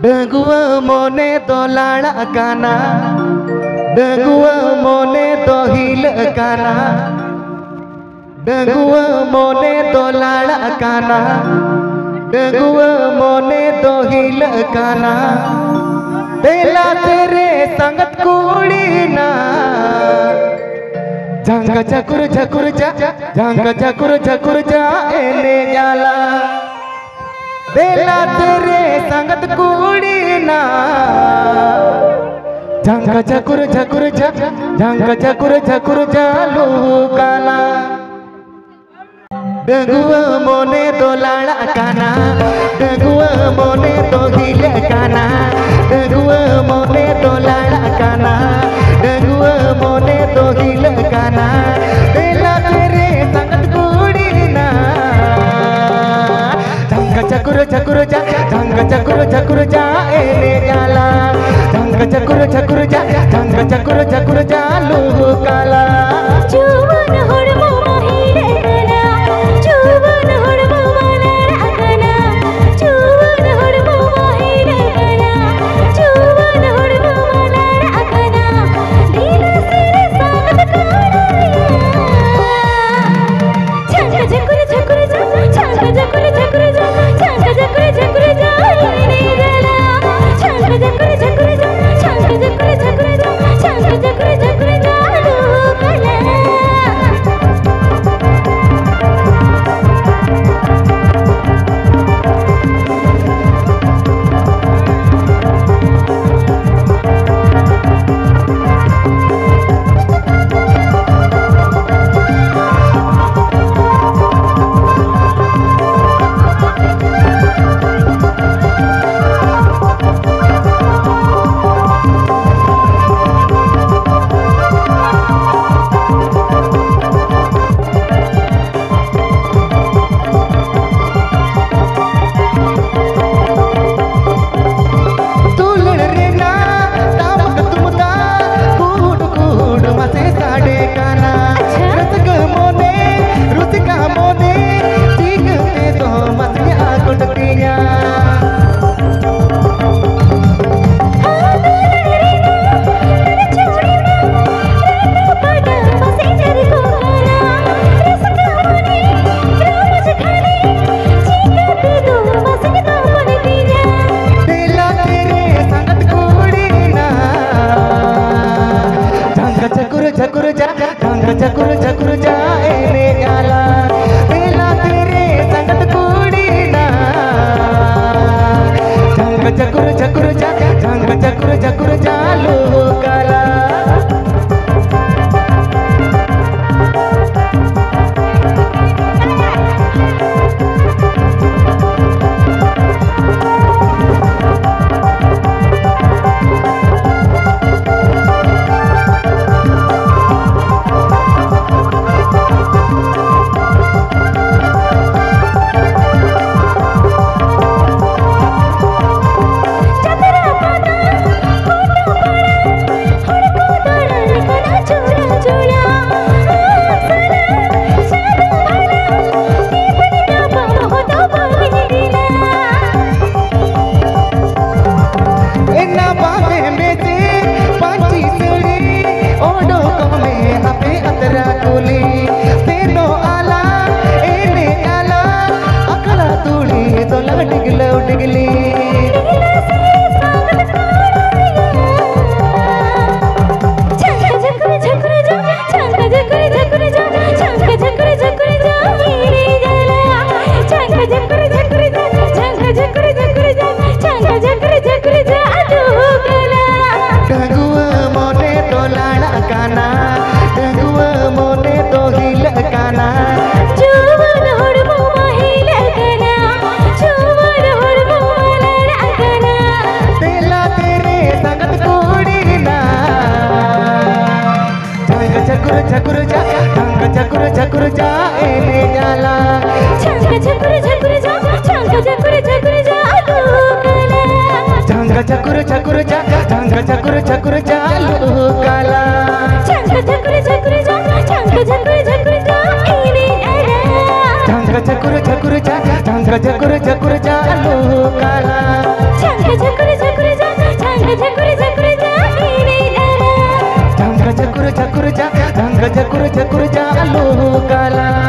डगुआ मोने तो लाड़ा काना डगुआ मोने तो हिल काना डगुआ मोने तो लाड़ा काना डगुआ मोने तो हिल काना तेला तेरे संगत कुड़ी ना झंग झकुर झकुर जा झंग झकुर झकुर जा एने जाला तेला तेरे संगत कुड़ी ना झंग झकुर झकुर जा झंग झकुर झकुर जा लूकाला डगुआ मोने तो लाड़ा काना डगुआ मोने तो हिल काना डगुआ मोने तो लाड़ा काना डगुआ मोने तो हिल काना तेला तेरे संगत कुड़ी ना झंग झकुर झकुर जा झंग झकुर झकुर जा एने जाला झंग झकुर झकुर जा झंग झकुर झकुर जा लूकाला जुवन हुड़मो माहिरे कना जुवन हुड़मो मालारा कना जुवन हुड़मो माहिरे कना जुवन हुड़मो मालारा कना दीना तेरे सागत काड़िया झंग झकुर झकुर जा झंग झकुर झकुर जा झंग झकुर झकुर जा एने जाला झंग झकुर झकुर जा झंग झकुर झकुर जा झंग झकुर झकुर जा लूकाला झकुर जा झंग झकुर झकुर जा एने जाला तेला तेरे संगत कुड़ी ना झंग झकुर झकुर जा झंग झकुर झकुर जा लूकाला झकुर जा झंग झकुर झकुर जा एने जाला झंग झकुर झकुर जा झंग झकुर झकुर जा लूकाला झंग झकुर झकुर जा झंग झकुर झकुर जा लूकाला झंग झकुर झकुर जा झंग झकुर झकुर जा एने जाला झंग झकुर झकुर जा झंग झकुर झकुर जा लूकाला झंग झकुर लुकाला